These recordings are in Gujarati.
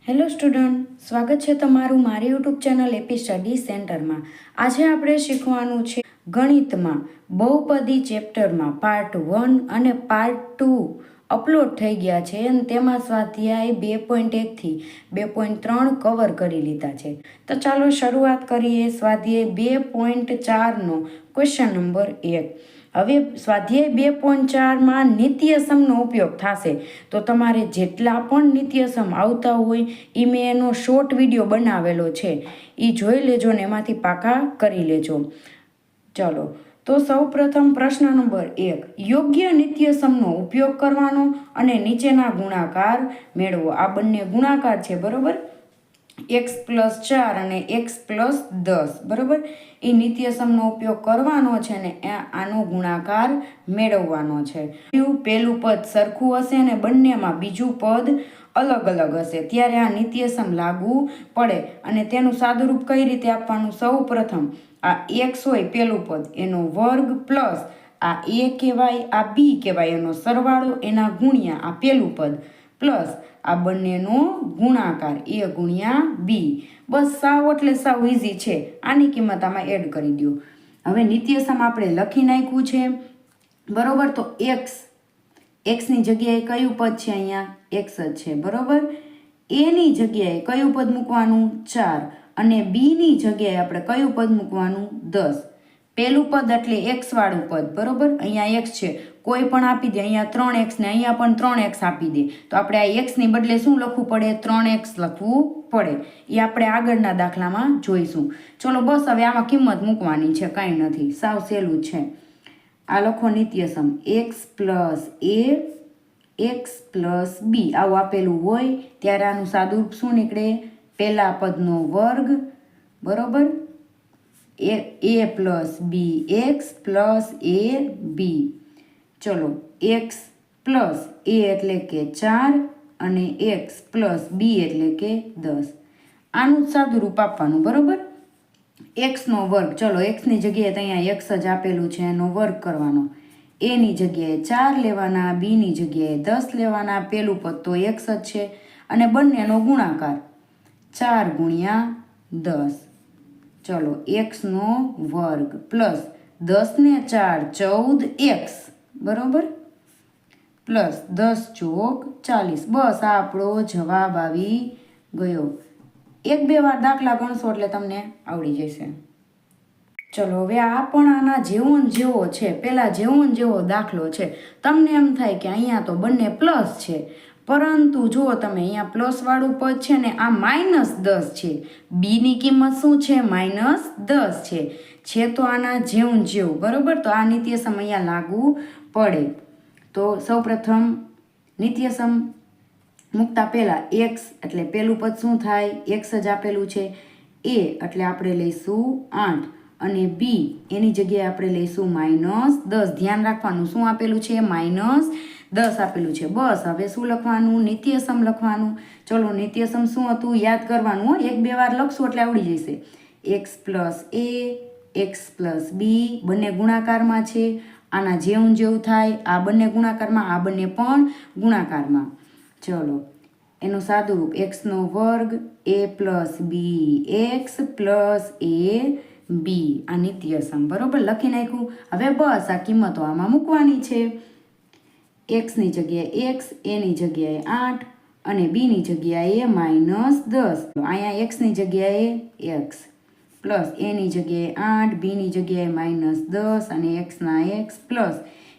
હેલો સ્ટુડન્ટ, સ્વાગત છે તમારું મારી યુટ્યુબ ચેનલ એપી સ્ટડી સેન્ટરમાં. આજે આપણે શીખવાનું છે ગણિતમાં બહુપદી ચેપ્ટરમાં પાર્ટ 1 અને પાર્ટ 2 અપલોડ થઈ ગયા છે અને તેમાં સ્વાધ્યાય 2.1 થી 2.3 કવર કરી લીધા છે. તો ચાલો શરૂઆત કરીએ સ્વાધ્યાય 2.4નો ક્વેશ્ચન નંબર 1. હવે સ્વાધ્યાય 2.4માં નિત્યસમનો ઉપયોગ થશે. તો તમારે જેટલા પણ નિત્યસમ આવતા હોય એ મેં એનો શોર્ટ વિડીયો બનાવેલો છે, એ જોઈ લેજો ને એમાંથી પાકા કરી લેજો. ચલો, તો સૌ પ્રથમ પ્રશ્ન નંબર 1. યોગ્ય નિત્યસમનો ઉપયોગ કરવાનો અને નીચેના ગુણાકાર મેળવો. આ બંને ગુણાકાર છે, બરોબર? x+4 અને x+10, બરોબર? એ નિત્યસમનો ઉપયોગ કરવાનો છે ને આનો ગુણાકાર મેળવવાનો છે. પહેલું પદ સરખું હશે અને બંનેમાં બીજું પદ અલગ અલગ હશે ત્યારે આ નિત્યસમ લાગુ પડે. અને તેનું સાદુરૂપ કઈ રીતે આપવાનું? સૌ પ્રથમ આ x હોય પહેલું પદ, એનો વર્ગ પ્લસ આ a કહેવાય, આ b કહેવાય, એનો સરવાળો, એના ગુણ્યા આ પહેલું પદ પ્લસ આ બંનેનો ગુણાકાર a ગુણ્યા b. બસ સાવ એટલે સાવ ઇઝી છે. આની કિંમત આમાં એડ કરી દો. હવે નિત્યસમ આપણે લખી નાખ્યું છે, બરોબર? તો એક્સની જગ્યાએ કયું પદ છે? અહીંયા એક્સ જ છે, બરોબર? એની જગ્યાએ કયું પદ મૂકવાનું? 4. અને બીની જગ્યાએ આપણે કયું પદ મૂકવાનું? 10. પહેલું પદ એટલે એક્સ વાળું પદ, બરોબર? અહીંયા એક્સ છે, કોઈ પણ આપી દે. અહીંયા 3x ને અહીંયા પણ 3x આપી દે તો આપણે આ એક્સની બદલે શું લખવું પડે? 3x લખવું પડે. એ આપણે આગળના દાખલામાં જોઈશું. ચલો બસ હવે આમાં કિંમત મૂકવાની છે, કાંઈ નથી, સાવ સહેલું છે. આ લખો નિત્યસમ x+a x+b આવું આપેલું હોય ત્યારે આનું સાદુરૂપ શું નીકળે? પહેલા પદનો વર્ગ, બરોબર? a+b x+ab. ચલો, x+a એટલે કે 4 અને x+b એટલે કે 10. આનું સાદુરૂપ આપવાનું, બરોબર? એક્સનો વર્ગ, ચલો એક્સની જગ્યાએ તો અહીંયા એક્સ જ આપેલું છે, એનો વર્ગ કરવાનો. એની જગ્યાએ 4 લેવાના, બીની જગ્યાએ 10 લેવાના. પેલું પદ તો એક્સ જ છે અને બંનેનો ગુણાકાર 4 ગુણ્યા 10. ચલો, એક્સનો વર્ગ પ્લસ 10 ને 4 14x, બરોબર? પ્લસ 10 ચોક 40. બસ આ આપણો જવાબ આવી ગયો. 1-2 વાર દાખલા ગણશો એટલે તમને આવડી જશે. ચલો, હવે આ પણ આના જેવો ને જેવો છે, પેલા જેવો ને જેવો દાખલો છે. તમને એમ થાય કે અહીંયા તો બંને પ્લસ છે, પરંતુ જુઓ તમે, અહીંયા પ્લસ વાળું પદ છે ને આ -10 છે. બીની કિંમત શું છે? -10 છે તો આના જેવું જેવું, બરોબર? તો આ નિત્યસમ અહીંયા લાગુ પડે. તો સૌપ્રથમ નિત્યસમ મૂકતા પહેલા x એટલે પહેલું પદ શું થાય? x જ આપેલું છે. a એટલે આપણે લઈશું 8 અને b એની જગ્યાએ આપણે લઈશું -10. ધ્યાન રાખવાનું, શું આપેલું છે? -10 આપેલું છે. બસ હવે શું લખવાનું? નિત્યસમ લખવાનું. ચલો, નિત્યસમ શું હતું યાદ કરવાનું. 1-2 વાર લખશું એટલે આવડી જશે. x+a x+b બંને ગુણાકારમાં છે. આના જેવું જેવું થાય, આ બંને ગુણાકારમાં, આ બંને પણ ગુણાકારમાં. ચલો, એનું સાદુરૂપ x² a+b x+ab. આ નિત્યસમ, બરોબર? લખી નાખ્યું. હવે બસ આ કિંમતો આમાં મૂકવાની છે. એક્સની જગ્યાએ x, એની જગ્યાએ 8 અને બીની જગ્યાએ -10. અહીંયા એક્સની જગ્યાએ x પ્લસ એની જગ્યાએ 8, બીની જગ્યાએ -10 અને એક્સના x પ્લસ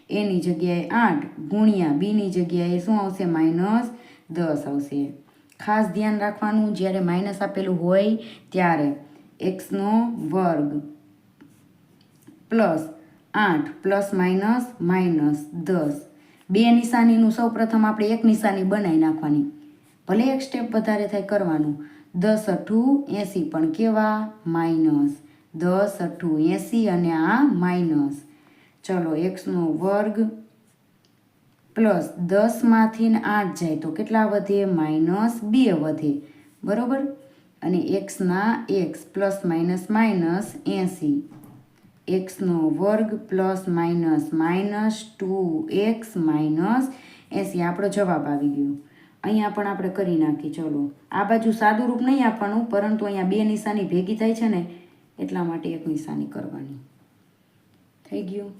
એની જગ્યાએ 8 ગુણ્યા બીની જગ્યાએ શું આવશે? -10 આવશે. ખાસ ધ્યાન રાખવાનું જ્યારે માઇનસ આપેલું હોય ત્યારે. x² plus 8 plus minus -10. બે નિશાનીનું સૌ પ્રથમ આપણે એક નિશાની બનાવી નાખવાની, ભલે એક સ્ટેપ વધારે થાય કરવાનું. 10 × 8 = 80 પણ કેવા? માઇનસ. 10 × 8 = 80 અને આ માઇનસ. ચલો, x² પ્લસ 10માંથી 8 જાય તો કેટલા વધે? -2 વધે, બરોબર? અને એક્સના x plus minus -80. x² plus minus -2x -80 આપણો જવાબ આવી ગયો. અહીંયા પણ આપણે કરી નાખી. ચલો આ બાજુ સાદું રૂપ નહીં આપવાનું, પરંતુ અહીંયા બે નિશાની ભેગી થાય છે ને એટલા માટે એક નિશાની કરવાની. થઈ ગયું.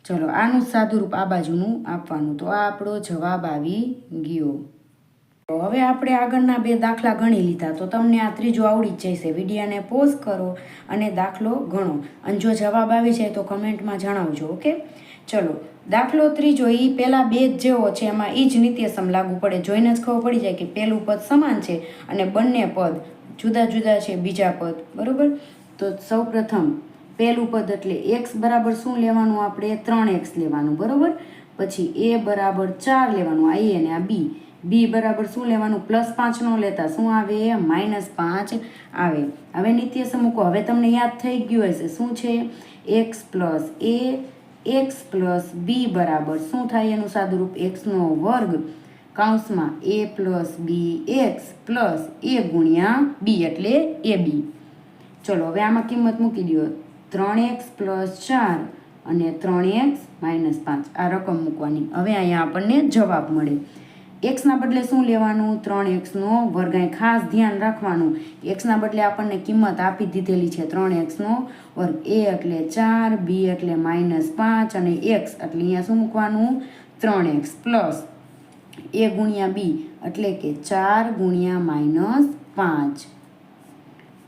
ચલો આનું સાદું રૂપ આ બાજુનું આપવાનું. તો આ આપણો જવાબ આવી ગયો. હવે આપણે આગળના બે દાખલા ગણી લીધા. તો તમને આ ત્રીજો આવડી જ જશે. વિડીયોને પોઝ કરો અને દાખલો ગણો, અને જો જવાબ આવી જાય તો કમેન્ટમાં જણાવજો. ઓકે, ચલો દાખલો ત્રીજો એ પહેલાં બે જ જેવો છે, એમાં એ જ નિત્યસમ લાગુ પડે. જોઈને જ ખબર પડી જાય કે પહેલું પદ સમાન છે અને બંને પદ જુદા જુદા છે બીજા પદ. બરાબર, તો સૌ પ્રથમ પહેલું પદ એટલે એક્સ બરાબર શું લેવાનું આપણે? 3x લેવાનું. બરાબર, પછી એ બરાબર 4 લેવાનું, આ એ અને આ બી. બી બરાબર શું લેવાનું? +5 નો લેતા શું આવે? -5 આવે. હવે નિત્યસમ મૂકો. હવે તમને યાદ થઈ ગયું હશે શું છે? x + a x + b બરાબર શું થાય? એનું સાદુરૂપ x² કૌંસમાં a + bx + a ગુણ્યા b એટલે ab. ચલો હવે આમાં કિંમત મૂકી દો. 3x + 4 અને 3x - 5 આ રકમ મૂકવાની. હવે અહીંયા આપણને જવાબ મળે. એક્સના બદલે શું લેવાનું? 3x². અહીં ખાસ ધ્યાન રાખવાનું, એક્સના બદલે આપણને કિંમત આપી દીધેલી છે 3x². a એટલે 4, b એટલે -5 અને x એટલે અહીંયા શું મૂકવાનું? 3x + a ગુણ્યા b એટલે કે 4 ગુણ્યા -5.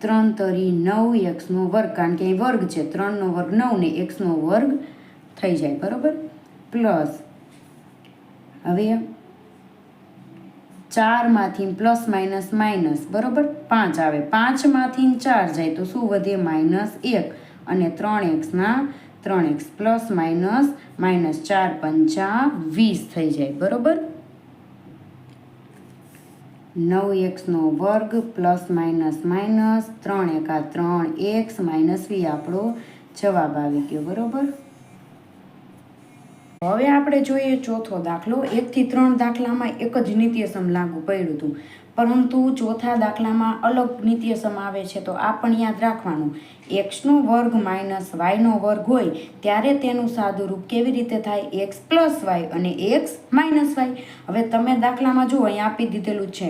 3 તરી 9x², કારણ કે અહીં વર્ગ છે. 3નો વર્ગ 9 ને x² થઈ જાય. બરાબર, પ્લસ હવે 4માંથી +- બરાબર 5 આવે. 5માંથી 4 જાય તો શું વધે? -1 અને 3x + -4 પંચા 20 થઈ જાય. બરાબર, 9x² +- 3 એકા 3x -v આપણો જવાબ આવી ગયો. બરાબર, હવે આપણે જોઈએ ચોથો દાખલો. 1 થી 3 દાખલામાં એક જ નિત્યસમ લાગુ પડ્યું હતું, પરંતુ ચોથા દાખલામાં અલગ નિત્યસમ આવે છે. તો આ પણ યાદ રાખવાનું. x² - y² હોય ત્યારે તેનું સાદુરૂપ કેવી રીતે થાય? x + y અને x - y. હવે તમે દાખલામાં જુઓ, અહીં આપી દીધેલું છે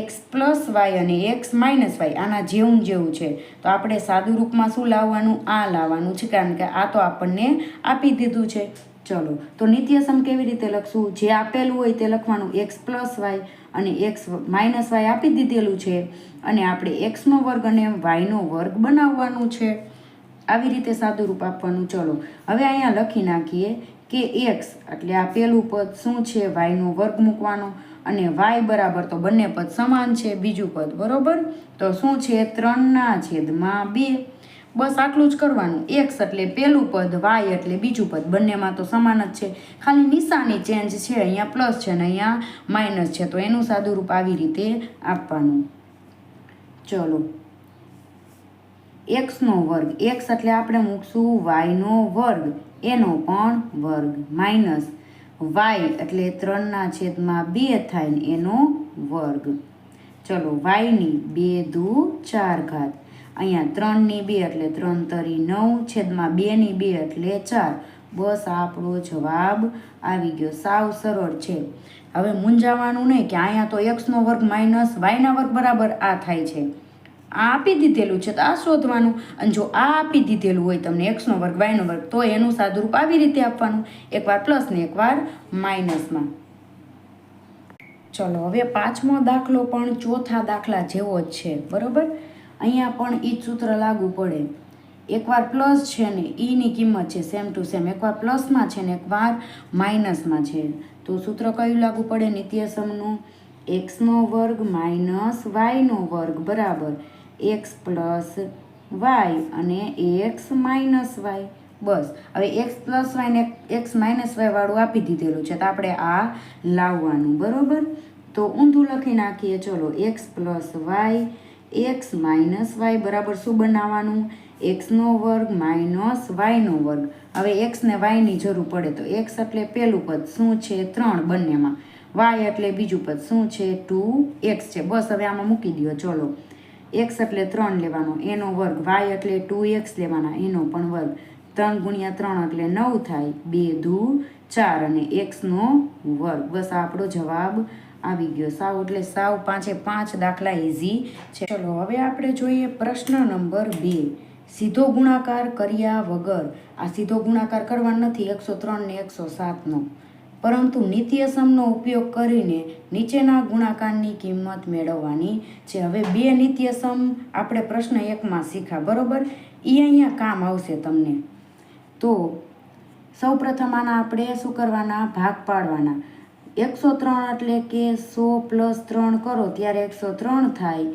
x + y અને x - y. આના જેવું છે. તો આપણે સાદુરૂપમાં શું લાવવાનું? આ લાવવાનું છે, કારણ કે આ તો આપણને આપી દીધું છે. ચલો તો નિત્યસમ કેવી રીતે લખશું? જે આપેલું હોય તે લખવાનું. x + y અને x - y આપી દીધેલું છે, અને આપણે x² અને y² બનાવવાનું છે. આવી રીતે સાદુરૂપ આપવાનું. ચલો હવે અહીંયા લખી નાખીએ કે x એટલે આ પહેલું પદ શું છે? y² મૂકવાનો, અને y બરાબર તો બંને પદ સમાન છે. બીજું પદ બરાબર તો શું છે? 3/2. બસ આટલું જ કરવાનું. x એટલે પહેલું પદ, y એટલે બીજું પદ, બંનેમાં તો સમાન જ છે. ખાલી નિશાની ચેન્જ છે. અહીંયા પ્લસ છે ને અહીંયા માઇનસ છે, તો એનું સાદુરૂપ આવી રીતે આપવાનું. ચલો x² x એટલે આપણે મૂકશું y², એનો પણ વર્ગ, માઇનસ y એટલે 3/2 થાય ને એનો વર્ગ. ચલો y ની 2 દુ 4 અહીંયા 3/2 એટલે 3 તરી 9, છેદમાં 2/2 એટલે 4. બસ આપણો જવાબ આવી ગયો. સાવ સરળ છે. હવે મૂંઝાવાનું નહીં કે અહીંયા તો x² - y² બરાબર આ થાય છે. આ આપી દીધેલું છે તો આ શોધવાનું, અને જો આ આપી દીધેલું હોય તમને x² y² તો એનું સાદુરૂપ આવી રીતે આપવાનું, એકવાર પ્લસ ને એકવાર માઇનસમાં. ચલો હવે પાંચમો દાખલો પણ ચોથા દાખલા જેવો જ છે. બરાબર, અહીંયા પણ ઈ જ સૂત્ર લાગુ પડે. એકવાર પ્લસ છે ને ઈની કિંમત છે સેમ ટુ સેમ, એકવાર પ્લસમાં છે ને એકવાર માઇનસમાં છે. તો સૂત્ર કયું લાગુ પડે? નિત્યસમનું. x² - y² બરાબર x + y અને x - y. બસ હવે x + y ને x - y વાળું આપી દીધેલું છે, તો આપણે આ લાવવાનું. બરાબર, તો ઊંધું લખી નાખીએ. ચલો x + y x - y બરાબર શું બનાવવાનું? x² - y². હવે x ને y ની જરૂર પડે, તો x એટલે પહેલું પદ શું છે? 3 બંનેમાં. y એટલે બીજું પદ શું છે? 2x છે. બસ હવે આમાં મૂકી દો. ચલો x એટલે 3 લેવાનો, એનો વર્ગ, y એટલે 2x લેવાના, એનો પણ વર્ગ. 3 ગુણ્યા 3 એટલે 9 થાય, 2 દુ 4 અને x નો વર્ગ. બસ આપણો જવાબ આવી ગયો સાવ. એટલે સાવ 5 દાખલા ઇઝી છે. ચલો હવે આપણે જોઈએ પ્રશ્ન નંબર 2. સીધો ગુણાકાર કર્યા વગર, આ સીધો ગુણાકાર કરવાનો નથી 103 ને 107નો, પરંતુ નિત્યસમનો ઉપયોગ કરીને નીચેના ગુણાકારની કિંમત મેળવવાની છે. હવે 2 નિત્યસમ આપણે પ્રશ્ન 1માં શીખ્યા, બરોબર? એ અહીંયા કામ આવશે તમને. તો સૌપ્રથમ આના આપણે શું કરવાના? ભાગ પાડવાના. 103 એટલે કે 100 પ્લસ 3 કરો ત્યારે 103 થાય,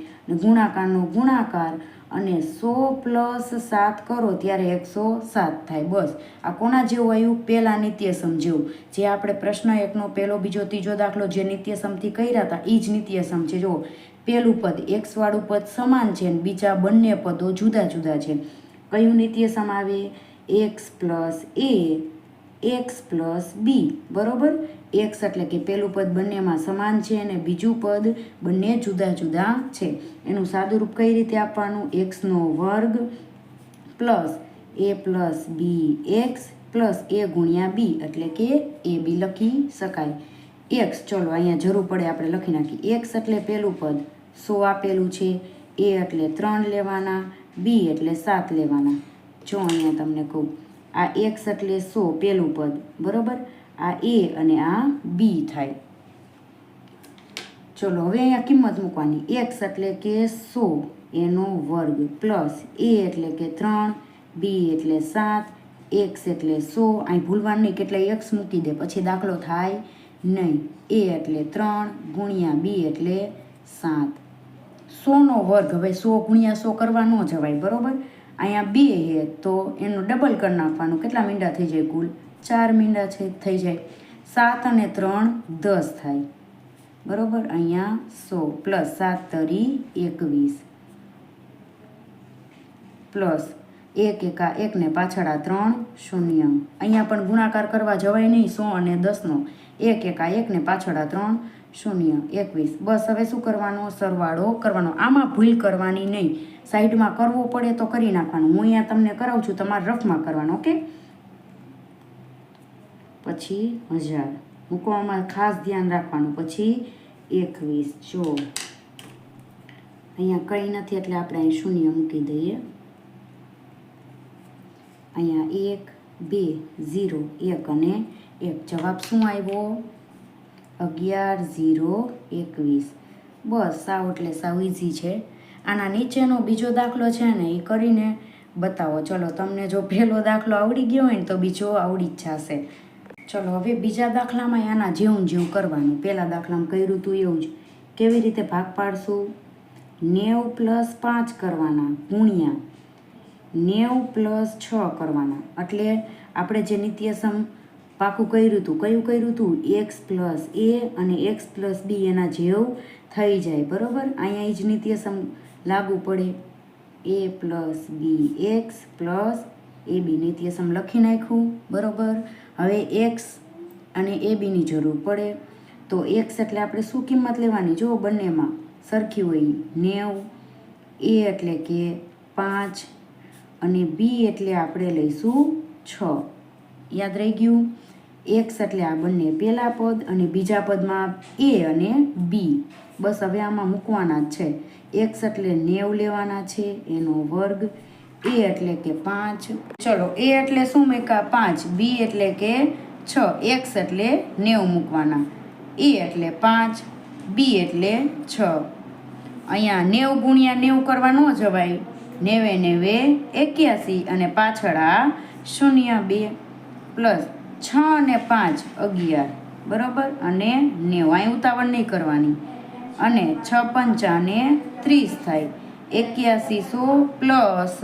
ગુણાકારનો ગુણાકાર, અને 100 પ્લસ 7 કરો ત્યારે 107 થાય. બસ આ કોના જેવું આવ્યું? પહેલા નિત્યસમ જેવું, જે આપણે પ્રશ્ન 1નો પહેલો, બીજો, ત્રીજો દાખલો જે નિત્યસમથી કર્યા હતા એ જ નિત્યસમ છે. જો પહેલું પદ x વાળું પદ સમાન છે અને બીજા બંને પદો જુદા જુદા છે. કયું નિત્યસમ આવે? x plus a, x plus b, બરોબર? x એટલે કે પહેલું પદ બંનેમાં સમાન છે અને બીજું પદ બંને જુદા જુદા છે. એનું સાદુરૂપ કઈ રીતે આપવાનું? x નો વર્ગ plus a plus b x plus a ગુણ્યા b, એટલે કે a b લખી શકાય. x ચલો અહીંયા જરૂર પડે આપણે લખી નાખીએ. x એટલે પહેલું પદ 100 આપેલું છે, a એટલે 3 લેવાના, b એટલે 7 લેવાના. જો અહીંયા તમને કહું, આ x એટલે 100 પહેલું પદ, બરોબર? આ a અને આ b થાય. ચલો હવે અહીંયા કિંમત મૂકવાની. x એટલે કે 100 એનો વર્ગ પ્લસ a એટલે કે 3, b એટલે 7, x એટલે 100. અહીં ભૂલવાનું નહીં, કેટલા x મૂકી દે પછી દાખલો થાય નહીં. a એટલે 3 ગુણ્યા b એટલે 7. 100નો વર્ગ. હવે 100 ગુણ્યા 100 કરવા ન જવાય, બરોબર? અહીંયા 2 છે તો એનું ડબલ કરી નાખવાનું. કેટલા મીંડા થઈ જાય? કુલ 4 મીંડા થઈ જાય. 7 અને 3 10 થાય, બરોબર? અહીંયા 100 પ્લસ 7 તરી 21 પ્લસ 1 એકા 1 ને પાછળ આ 3 શૂન્ય. અહીંયા પણ ગુણાકાર કરવા જવાય નહીં 100 અને 10નો. 1 એકા 1 ને પાછળ આ 3 શૂન્ય 21. બસ હવે શું કરવાનો? સરવાળો કરવાનો. આમાં ભૂલ કરવાની નહીં. સાઈડમાં કરવો પડે તો કરી નાખવાનું. હું અહીંયા તમને કરાવું છું, તમારે રફમાં કરવાનો. ઓકે? પછી 1000 મૂકવામાં ખાસ ધ્યાન રાખવાનું. પછી 21. જો અહીંયા કંઈ નથી એટલે આપણે અહીં શૂન્ય મૂકી દઈએ. અહીંયા 1 2 0 1 અને 1. જવાબ શું આવ્યો? 11 0 21. બસ સાવ એટલે સાવ ઇઝી છે. આના નીચેનો બીજો દાખલો છે ને એ કરીને બતાવો. ચલો તમને જો પહેલો દાખલો આવડી ગયો હોય ને તો બીજો આવડી જ જશે. ચલો હવે બીજા દાખલામાં આના જેવું જેવું કરવાનું. પહેલા દાખલામાં કર્યું હતું એવું જ. કેવી રીતે ભાગ પાડશું? 90 પ્લસ 5 કરવાના ગુણ્યા 90 પ્લસ 6 કરવાના. એટલે આપણે જે નિત્યસમ પાકું કર્યું હતું, કયું કર્યું હતું? x પ્લસ a અને x પ્લસ b એના જેવું થઈ જાય, બરોબર? અહીંયા એ જ નિત્યસમ લાગુ પડે. a plus b x plus a b નિત્યસમ લખી નાખ્યું, બરોબર? હવે x અને a bની જરૂર પડે તો x એટલે આપણે શું કિંમત લેવાની? જો બંનેમાં સરખી હોય 90, a એટલે કે 5 અને b એટલે આપણે લઈશું 6. યાદ રહી ગયું? x એટલે આ બંને પહેલા પદ અને બીજા પદમાં a અને b. બસ હવે આમાં મૂકવાના જ છે. x એટલે 90 લેવાના છે એનો વર્ગ, a એટલે કે 5. ચલો a એટલે શું મૂક્યા? 5, b એટલે કે 6, x એટલે 90 મૂકવાના, a એટલે 5, b એટલે 6. અહીંયા 90 ગુણ્યા 90 કરવા ન જવાય. 90 81 અને પાછળ આ 02 પ્લસ 6 અને 5 11, બરોબર? અને 90 અહીં ઉતાવળ નહીં કરવાની. અને 6 5 અને 30 થાય. 8100 પ્લસ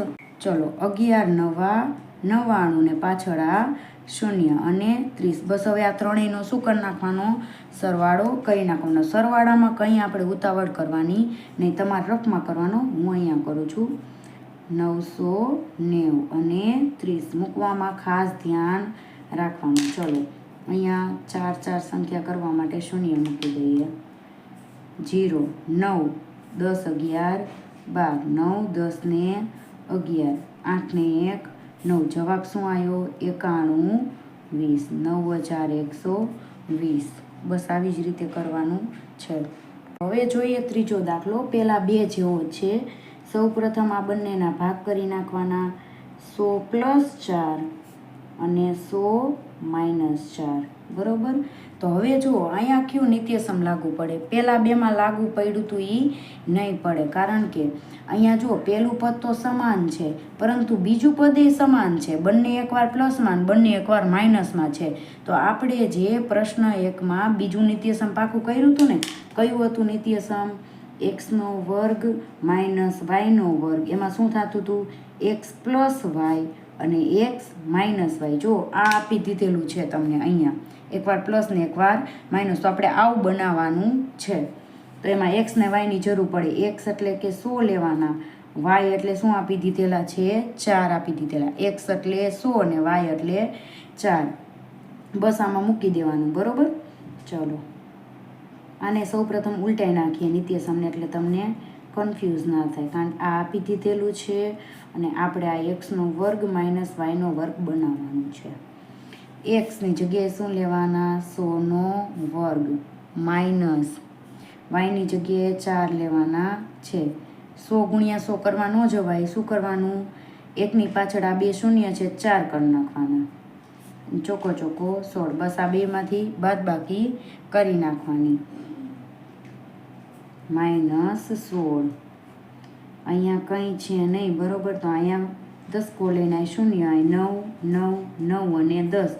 ચલો 11 9 99 ને પાછળ આ 0 અને 30. બસ હવે આ ત્રણેયનો શું કરી નાખવાનો? સરવાળો કરી નાખવાનો. સરવાળામાં કંઈ આપણે ઉતાવળ કરવાની નહીં, તમારે રફમાં કરવાનો. હું અહીંયા કરું છું. 990 અને 30 મૂકવામાં ખાસ ધ્યાન રાખવાનું. ચલો અહીંયા 4 સંખ્યા કરવા માટે 0 મૂકી દઈએ. 0 9 10 11 12 9 10 ને 11 8 ને 1 9 જવાબ શું આવ્યો? 9120, 9120. બસ આવી જ રીતે કરવાનું છે. હવે જોઈએ ત્રીજો દાખલો. પહેલા બે જેવો છે. સૌ પ્રથમ આ બંનેના ભાગ કરી નાખવાના. 100 + 4 અને 100 - 4, બરોબર. તો હવે જુઓ અહીંયા કયું નિત્યસમ લાગુ પડે? પહેલાં બેમાં લાગુ પડ્યું હતું એ નહીં પડે, કારણ કે અહીંયા જુઓ પહેલું પદ તો સમાન છે, પરંતુ બીજું પદ એ સમાન છે. બંને એકવાર પ્લસમાં બંને એકવાર માઇનસમાં છે. તો આપણે જે પ્રશ્ન 1માં બીજું નિત્યસમ પાકું કર્યું હતું ને, કયું હતું નિત્યસમ? x² - y². એમાં શું થતું હતું? x + y અને x - y. જો આ આપી દીધેલું છે તમને અહીંયા, એકવાર પ્લસ ને એકવાર માઇનસ. તો આપણે આવું બનાવવાનું છે. તો એમાં x ને y ની જરૂર પડે. x એટલે કે 100 લેવાના, y એટલે શું આપી દીધેલા છે? 4 આપી દીધેલા. x એટલે 100 અને y એટલે 4. બસ આમાં મૂકી દેવાનું, બરોબર. ચલો આને સૌ પ્રથમ ઉલટાઈ નાખીએ નિત્યસમને, એટલે તમને કન્ફ્યુઝ ના થાય, કારણ કે આ આપી દીધેલું છે અને આપણે આ x² - y² બનાવવાનું છે. x ની જગ્યાએ શું લેવાના? 100² માઇનસ y ની જગ્યાએ 4 લેવાના છે. 100 × 100 કરવા ન જવાય. શું કરવાનું? એકની પાછળ આ બે શૂન્ય છે, 4 કરી નાખવાના. ચોકો 16. બસ આ બેમાંથી બાદબાકી કરી નાખવાની. -16. અહીંયા કંઈ છે નહીં, બરોબર. તો અહીંયા 10 લઈને શૂન્ય, 9 9 9 અને 10.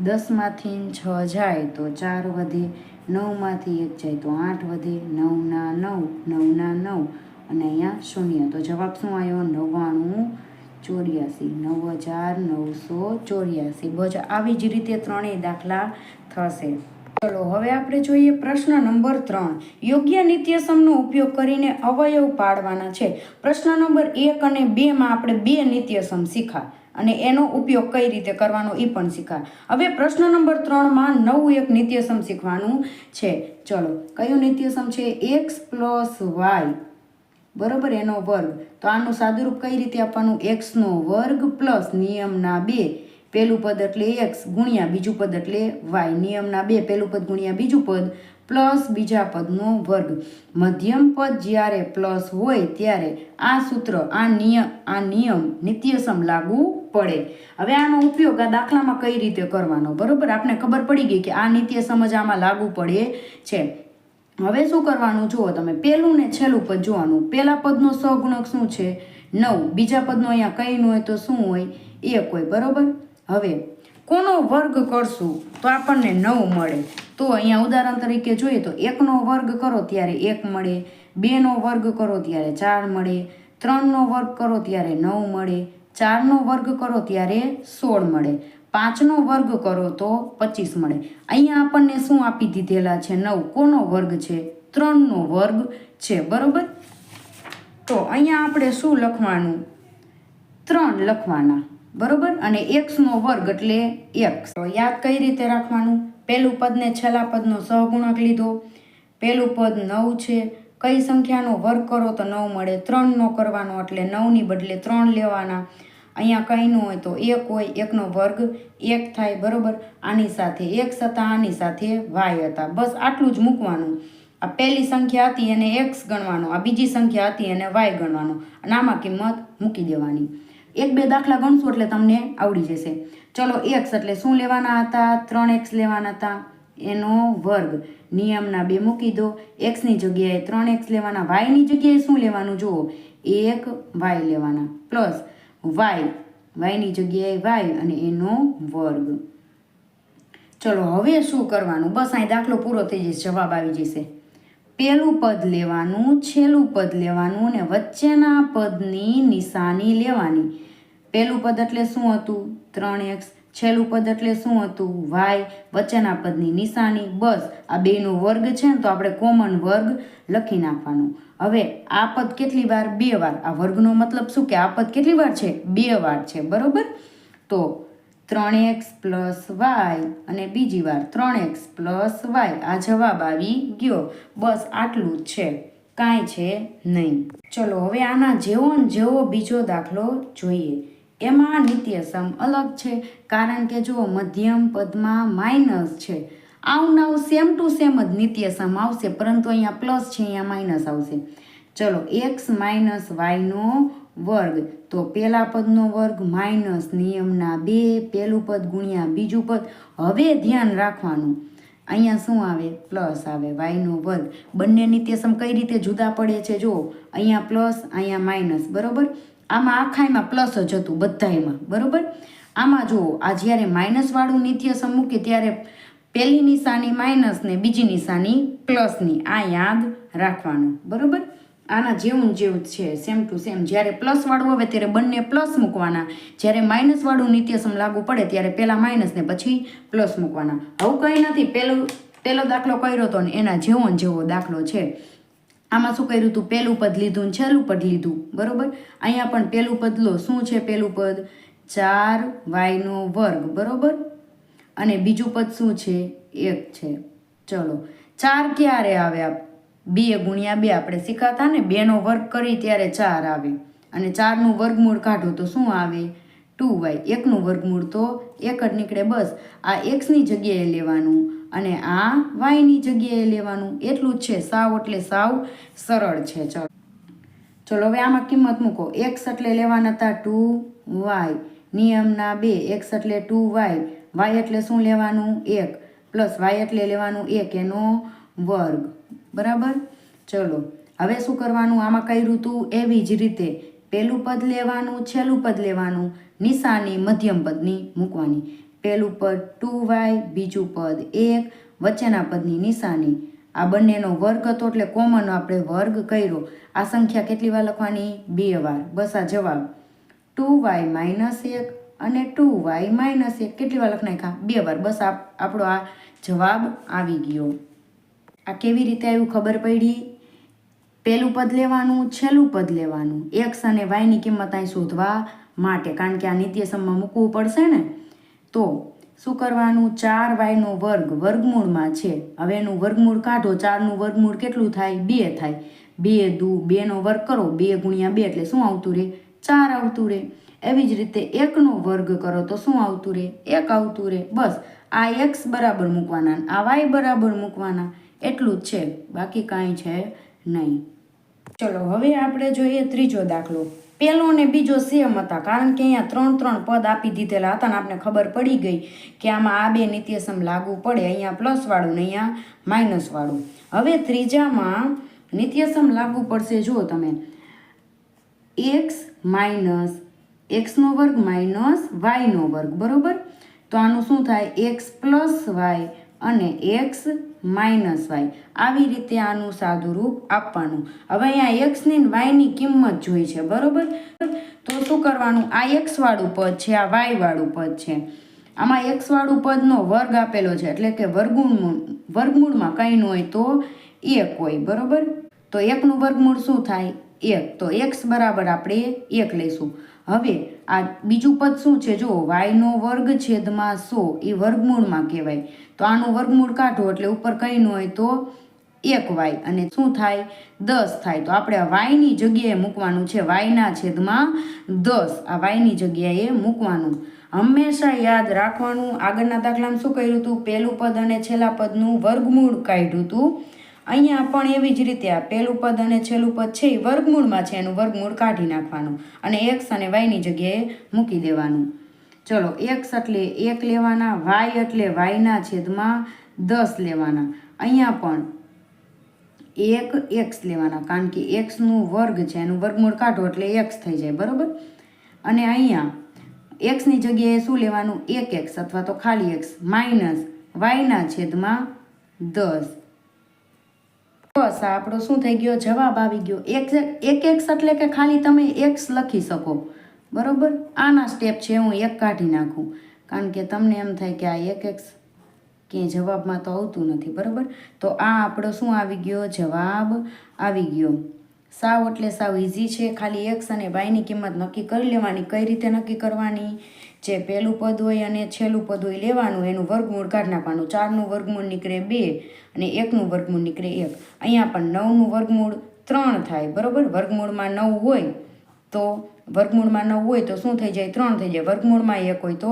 10માંથી 6 જાય તો 4 વધે, 9માંથી 1 જાય તો 8 વધે, 9 ના 9 9 ના 9 અને અહીંયા શૂન્ય. તો જવાબ શું આવ્યો? 9984. બસ આવી જ રીતે ત્રણેય દાખલા થશે. ચલો હવે આપણે જોઈએ પ્રશ્ન નંબર 3. યોગ્ય નિત્યસમનો ઉપયોગ કરીને અવયવ પાડવાના છે. પ્રશ્ન નંબર 1 અને 2માં આપણે બે નિત્યસમ શીખા અને એનો ઉપયોગ કઈ રીતે કરવાનો એ પણ શીખા. હવે પ્રશ્ન નંબર 3માં નવું એક નિત્યસમ શીખવાનું છે. ચલો કયું નિત્યસમ છે? x + y, બરોબર, એનો વર્ગ. તો આનું સાદુરૂપ કઈ રીતે આપવાનું? x² + નિયમના 2, પહેલું પદ એટલે x ગુણ્યા બીજું પદ એટલે y. નિયમના 2, પહેલું પદ ગુણ્યા બીજું પદ પ્લસ બીજા પદનો વર્ગ. મધ્યમ પદ જ્યારે પ્લસ હોય ત્યારે આ સૂત્ર, આ નિયમ નિત્યસમ લાગુ પડે. હવે આનો ઉપયોગ આ દાખલામાં કઈ રીતે કરવાનો? બરોબર, આપણે ખબર પડી ગઈ કે આ નિત્યસમ જ આમાં લાગુ પડે છે. હવે શું કરવાનું જુઓ તમે, પહેલું ને છેલ્લું પદ જોવાનું. પહેલા પદનો સહગુણક શું છે? 9. બીજા પદનો અહીંયા કંઈ ન હોય તો શું હોય? 1 હોય, બરોબર. હવે કોનો વર્ગ કરશું તો આપણને 9 મળે. તો અહીંયા ઉદાહરણ તરીકે જોઈએ તો 1નો વર્ગ કરો ત્યારે 1 મળે, 2નો વર્ગ કરો ત્યારે 4 મળે, 3નો વર્ગ કરો ત્યારે 9 મળે, 4નો વર્ગ કરો ત્યારે 16 મળે, 5નો વર્ગ કરો તો 25 મળે. અહીંયા આપણને શું આપી દીધેલા છે? 9. કોનો વર્ગ છે? 3નો વર્ગ છે, બરોબર. તો અહીંયા આપણે શું લખવાનું? 3 લખવાના, બરોબર. અને x નો વર્ગ એટલે x. તો યાદ કઈ રીતે રાખવાનું? પહેલું પદ ને છેલ્લા પદનો સહગુણક લીધો. પહેલું પદ 9 છે, કઈ સંખ્યાનો વર્ગ કરો તો 9 મળે? 3નો કરવાનો એટલે 9ની બદલે 3 લેવાના. અહીંયા કંઈ ન હોય તો 1 હોય, 1નો વર્ગ 1 થાય, બરોબર. આની સાથે x હતા, આની સાથે y હતા. બસ આટલું જ મૂકવાનું. આ પહેલી સંખ્યા હતી એને x ગણવાનો, આ બીજી સંખ્યા હતી એને y ગણવાનો અને આમાં કિંમત મૂકી દેવાની. 1-2 દાખલા ગણશું એટલે તમને આવડી જશે. ચલો x એટલે શું લેવાના હતા? 3x લેવાના હતા, એનો વર્ગ. નિયમના 2 મૂકી દો. x ની જગ્યાએ 3x લેવાના, y ની જગ્યાએ શું લેવાનું? જુઓ 1y લેવાના પ્લસ y ની જગ્યાએ y અને એનો વર્ગ. ચલો હવે શું કરવાનું? બસ અહીં દાખલો પૂરો થઈ જશે, જવાબ આવી જશે. પહેલું પદ લેવાનું, છેલ્લું પદ લેવાનું અને વચ્ચેના પદની નિશાની લેવાની. પહેલું પદ એટલે શું હતું? 3x. છેલ્લું પદ એટલે શું હતું? y. વચ્ચેના પદની નિશાની. બસ આ બેનો વર્ગ છે ને, તો આપણે કોમન વર્ગ લખી નાખવાનું. હવે આ પદ કેટલી વાર? 2 વાર. આ વર્ગનો મતલબ શું કે આ પદ કેટલી વાર છે? 2 વાર છે, બરોબર. તો 3x + y અને બીજી વાર 3x + y. આ જવાબ આવી ગયો. બસ આટલું જ છે, કાંઈ છે નહીં. ચલો હવે આના જેવો ને જેવો બીજો દાખલો જોઈએ. એમાં નિત્યસમ અલગ છે, કારણ કે જો મધ્યમ પદમાં માઇનસ છે. આવું સેમ ટુ સેમ જ નિત્યસમ આવશે, પરંતુ અહીંયા પ્લસ છે, અહીંયા માઇનસ આવશે. ચલો, એક્સ માઇનસ વાયનો વર્ગ, તો પહેલા પદનો વર્ગ માઇનસ નિયમના 2, પહેલું પદ ગુણ્યા બીજું પદ. હવે ધ્યાન રાખવાનું, અહીંયા શું આવે? પ્લસ આવે, વાયનો વર્ગ. બંને નિત્યસમ કઈ રીતે જુદા પડે છે? જો અહીંયા પ્લસ, અહીંયા માઇનસ, બરોબર. આમાં આખાઈમાં પ્લસ જ હતું બધાયમાં, બરોબર. આમાં જુઓ, આ જ્યારે માઇનસવાળું નિત્યસમ મૂકી ત્યારે પહેલી નિશાની માઇનસ ને બીજી નિશાની પ્લસની, આ યાદ રાખવાનું, બરોબર. આના જેવું જેવું છે, સેમ ટુ સેમ. જ્યારે પ્લસવાળું આવે ત્યારે બંને પ્લસ મૂકવાના, જ્યારે માઇનસવાળું નિત્યસમ લાગુ પડે ત્યારે પહેલાં માઇનસ ને પછી પ્લસ મૂકવાના. આવું કંઈ નથી, પહેલો દાખલો કર્યો હતો ને એના જેવો દાખલો છે. આમાં શું કર્યું હતું? પહેલું પદ લીધું ને છેલ્લું પદ લીધું, બરોબર. અહીંયા પણ પહેલું પદ લો. શું છે પહેલું પદ? 4y નો વર્ગ, બરોબર. અને બીજું પદ શું છે? 1 છે. ચલો, 4 ક્યારે આવે? 2 ગુણ્યા 2 આપણે શીખાતા ને, 2નો વર્ગ કરી ત્યારે 4 આવે. અને 4નું વર્ગમૂળ કાઢો તો શું આવે? 2y. 1નું વર્ગમૂળ તો 1 જ નીકળે, બસ. આ xની જગ્યાએ લેવાનું અને આ yની જગ્યાએ લેવાનું, એટલું જ છે. સાવ એટલે સાવ સરળ છે. ચલો હવે આમાં કિંમત મૂકો. x એટલે લેવાના હતા 2y, નિયમના 2. x એટલે 2y, y એટલે શું લેવાનું? 1, પ્લસ y એટલે લેવાનું 1 એનો વર્ગ, બરાબર. ચલો હવે શું કરવાનું? આમાં કર્યું હતું એવી જ રીતે પહેલું પદ લેવાનું, છેલ્લું પદ લેવાનું, નિશાની મધ્યમ પદની મૂકવાની. પહેલું પદ 2y, બીજું પદ 1, વચ્ચેના પદની નિશાની. આ બંનેનો વર્ગ હતો એટલે કોમન આપણે વર્ગ કર્યો. આ સંખ્યા કેટલી વાર લખવાની? 2 વાર. બસ આ જવાબ 2y - 1 અને 2y - 1 કેટલી વાર લખી નાખ્યા? 2 વાર. બસ આપણો આ જવાબ આવી ગયો. આ કેવી રીતે આવ્યું ખબર પડી? પહેલું પદ લેવાનું, છેલ્લું પદ લેવાનું, x અને yની કિંમત અહીં શોધવા માટે, કારણ કે આ નિત્યસમમાં મૂકવું પડશે ને. તો શું કરવાનું? 4y નો વર્ગ વર્ગમૂળમાં છે. હવે એનું વર્ગમૂળ કાઢો. 4નું વર્ગમૂળ કેટલું થાય? 2 થાય. 2 દુ 2નો વર્ગ કરો, 2 ગુણ્યા 2 એટલે શું આવતું રહે? 4 આવતું રહે. એવી જ રીતે 1નો વર્ગ કરો તો શું આવતું રહે? 1 આવતું રહે. બસ આ x બરાબર મૂકવાના, આ y બરાબર મૂકવાના, એટલું જ છે, બાકી કાંઈ છે નહીં. ચલો હવે આપણે જોઈએ ત્રીજો દાખલો. પહેલો ને બીજો સેમ હતા, કારણ કે અહીંયા 3 પદ આપી દીધેલા હતા ને આપણે ખબર પડી ગઈ કે આમાં આ બે નિત્યસમ લાગુ પડે, અહીંયા પ્લસવાળું ને અહીંયા માઇનસવાળું. હવે ત્રીજામાં નિત્યસમ લાગુ પડશે. જુઓ તમે, x નો વર્ગ માઇનસ y નો વર્ગ, બરોબર. તો આનું શું થાય? x પ્લસ y અને x માઇનસ y. આવી રીતે આનું સાદું રૂપ આપવાનું. હવે અહીંયા x ની y ની કિંમત જોઈ છે, બરોબર. તો શું કરવાનું? આ x વાળું પદ છે, આ y વાળું પદ છે. આમાં x વાળું પદનો વર્ગ આપેલો છે, એટલે કે વર્ગમૂળમાં કંઈ ન હોય તો 1 હોય, બરોબર. તો 1નું વર્ગમૂળ શું થાય? 1. તો x બરાબર આપણે 1 લઈશું. હવે આ બીજું પદ શું છે? જો y નો વર્ગ છેદમાં 100, એ વર્ગમૂળમાં કહેવાય. તો આનું વર્ગમૂળ કાઢો એટલે ઉપર કંઈ ન હોય તો 1y અને શું થાય? 10 થાય. તો આપણે yની જગ્યાએ મૂકવાનું છે, yના છેદમાં 10. આ yની જગ્યાએ મૂકવાનું. હંમેશા યાદ રાખવાનું. આગળના દાખલામાં શું કર્યું હતું? પહેલું પદ અને છેલ્લા પદનું વર્ગમૂળ કાઢ્યું હતું. અહીંયા પણ એવી જ રીતે આ પહેલું પદ અને છેલ્લું પદ છે એ વર્ગમૂળમાં છે, એનું વર્ગમૂળ કાઢી નાખવાનું અને x અને yની જગ્યાએ મૂકી દેવાનું. ચલો, x એટલે 1 લેવાના, y એટલે yના છેદમાં 10 લેવાના. અહીંયા પણ 1x લેવાના, કારણ કે xનું વર્ગ છે, એનું વર્ગમૂળ કાઢો એટલે x થઈ જાય, બરોબર. અને અહીંયા xની જગ્યાએ શું લેવાનું? 1x અથવા તો ખાલી x માઇનસ yના છેદમાં 10. બસ આ આપણો શું થઈ ગયો? જવાબ આવી ગયો. 1x એટલે કે ખાલી તમે x લખી શકો, બરોબર. આના સ્ટેપ છે, હું 1 કાઢી નાખું, કારણ કે તમને એમ થાય કે આ 1x ક્યાંય જવાબમાં તો આવતું નથી, બરોબર. તો આ આપણો શું આવી ગયો? જવાબ આવી ગયો. સાવ એટલે સાવ ઇઝી છે. ખાલી x અને yની કિંમત નક્કી કરી લેવાની. કઈ રીતે નક્કી કરવાની? જે પહેલું પદ હોય અને છેલ્લું પદ હોય લેવાનું, એનું વર્ગમૂળ કાઢી નાખવાનું. 4નું વર્ગમૂળ નીકળે 2 અને 1નું વર્ગમૂળ નીકળે 1. અહીંયા પણ 9નું વર્ગમૂળ 3 થાય, બરોબર. વર્ગમૂળમાં 9 હોય તો વર્ગમૂળમાં 9 હોય તો શું થઈ જાય? 3 થઈ જાય. વર્ગમૂળમાં 1 હોય તો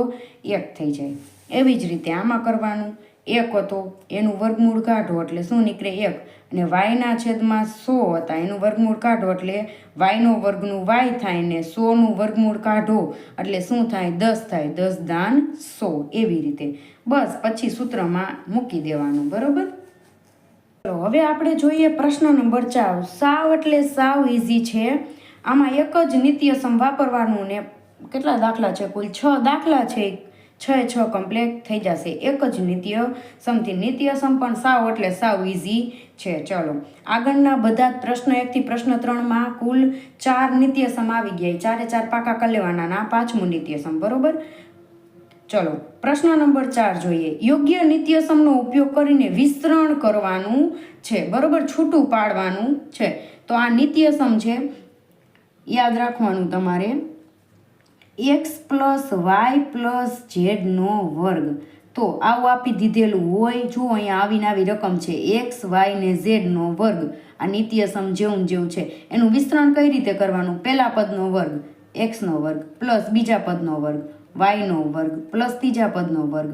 1 થઈ જાય. એવી જ રીતે આમાં કરવાનું. 1 હતો એનું વર્ગમૂળ કાઢો એટલે શું નીકળે? 1. અને વાયના છેદમાં 100 હતા એનું વર્ગમૂળ કાઢો એટલે વાયનો વર્ગનું વાય થાય ને 100નું વર્ગમૂળ કાઢો એટલે શું થાય? 10 થાય. 10 દાન 100. એવી રીતે બસ પછી સૂત્રમાં મૂકી દેવાનું. બરોબર. ચલો હવે આપણે જોઈએ પ્રશ્ન નંબર 4. સાવ એટલે સાવ ઇઝી છે. આમાં એક જ નિત્યસમ વાપરવાનું ને કેટલા દાખલા છે? કુલ 6 દાખલા છે. 6 કમ્પ્લીટ થઈ જશે એક જ નિત્યસમથી. નિત્યસમ પણ સાવ એટલે સાવ ઇઝી છે. ચલો આગળના બધા જ પ્રશ્ન 1 થી પ્રશ્ન 3માં કુલ 4 નિત્યસમ આવી ગયા. 4 4 પાકા કરી લેવાના. ના 5મું નિત્યસમ. બરોબર. ચલો પ્રશ્ન નંબર 4 જોઈએ. યોગ્ય નિત્યસમનો ઉપયોગ કરીને વિસ્તરણ કરવાનું છે. બરોબર. છૂટું પાડવાનું છે. તો આ નિત્યસમ છે, યાદ રાખવાનું તમારે. x + y + z નો વર્ગ. તો આવું આપી દીધેલું હોય. જુઓ અહીંયા આવીને આવી રકમ છે x y ને z નો વર્ગ. આ નિત્યસમ જેવું છે. એનું વિસ્તરણ કઈ રીતે કરવાનું? પહેલા પદનો વર્ગ x નો વર્ગ પ્લસ બીજા પદનો વર્ગ y નો વર્ગ પ્લસ ત્રીજા પદનો વર્ગ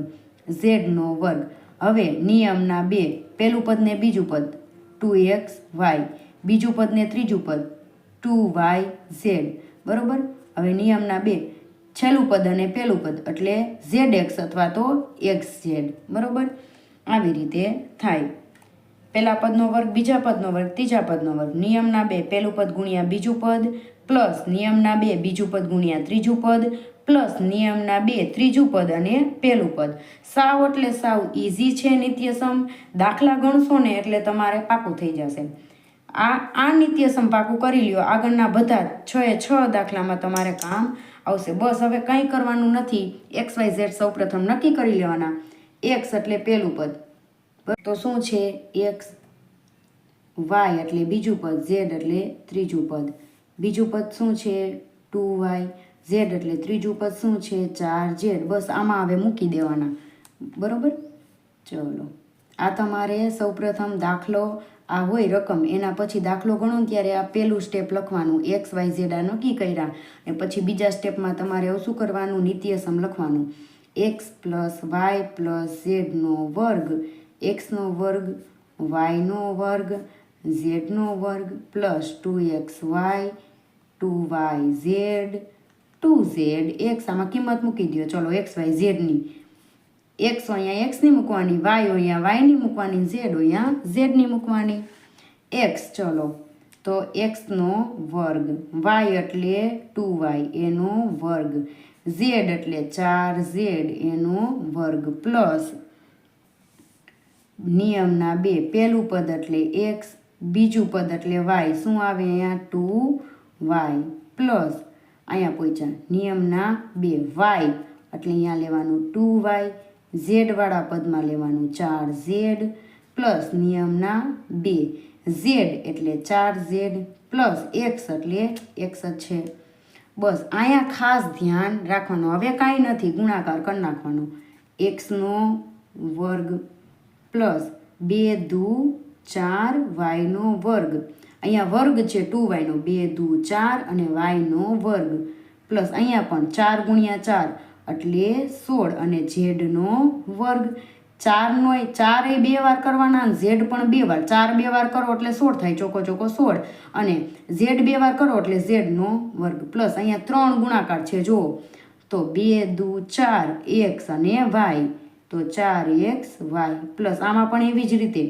z નો વર્ગ. હવે નિયમના 2, પહેલું પદ ને બીજું પદ 2xy, બીજું પદ ને ત્રીજું પદ 2yz. બરોબર. હવે નિયમના 2, છેલ્લું પદ અને પહેલું પદ એટલે zx અથવા તો xz. બરોબર. આવી રીતે થાય. પહેલા પદનો વર્ગ, બીજા પદનો વર્ગ, ત્રીજા પદનો વર્ગ. નિયમના 2, પહેલું પદ ગુણ્યા બીજું પદ પ્લસ નિયમના 2, બીજું પદ ગુણ્યા ત્રીજું પદ પ્લસ નિયમના 2, ત્રીજું પદ અને પહેલું પદ. સાવ એટલે સાવ ઇઝી છે નિત્યસમ. દાખલા ગણશો ને એટલે તમારે પાકું થઈ જશે. આ નિત્યસમ પાકું કરી લ્યો. આગળના બધા 6 દાખલામાં તમારે કામ આવશે. બસ હવે કંઈ કરવાનું નથી. x y z સૌપ્રથમ નક્કી કરી લેવાના. x એટલે પહેલું પદ તો શું છે? x. y એટલે બીજું પદ, z એટલે ત્રીજું પદ. બીજું પદ શું છે? 2y. z એટલે ત્રીજું પદ શું છે? 4z. બસ આમાં હવે મૂકી દેવાના. બરોબર. ચલો આ તમારે સૌપ્રથમ દાખલો આ હોય રકમ, એના પછી દાખલો ગણો ત્યારે આ પહેલું સ્ટેપ લખવાનું. x y z આ નક્કી કર્યા અને પછી બીજા સ્ટેપમાં તમારે શું કરવાનું? નિત્યસમ લખવાનું. x + y + z નો વર્ગ, x નો વર્ગ y નો વર્ગ z નો વર્ગ પ્લસ 2xy 2yz 2zx. આમાં કિંમત મૂકી દો. ચલો x y z ની. x અહીંયા x ની મૂકવાની, y અહીંયા y ની મૂકવાની, z અહીંયા z ની મૂકવાની. x ચલો તો x નો વર્ગ, y એટલે 2y એનો વર્ગ, z એટલે 4z એનો વર્ગ પ્લસ નિયમના 2, પહેલું પદ એટલે x, બીજું પદ એટલે y. શું આવે અહીંયા? 2y પ્લસ અહીંયા પહોંચ્યા નિયમના 2, y એટલે અહીંયા લેવાનું 2y, z વાળા પદમાં લેવાનું 4z પ્લસ નિયમના 2, z એટલે 4z પ્લસ x એટલે x જ છે. બસ અહીંયા ખાસ ધ્યાન રાખવાનું. હવે કાંઈ નથી, ગુણાકાર કરી નાખવાનો. x નો વર્ગ પ્લસ 2 દુ 4 y નો વર્ગ. અહીંયા વર્ગ છે 2y નો, 2 દુ 4 અને y નો વર્ગ પ્લસ અહીંયા પણ 4 ગુણ્યા 4 એટલે 16 અને z નો વર્ગ. 4 નો 4 એ 2 વાર કરવાના, z પણ 2 વાર. 4 2 વાર કરો એટલે 16 થાય, ચોકો 16 અને z 2 વાર કરો એટલે z નો વર્ગ પ્લસ અહીંયા 3 ગુણાકાર છે જુઓ તો 2 દુ 4 x અને y તો 4x y પ્લસ આમાં પણ એવી જ રીતે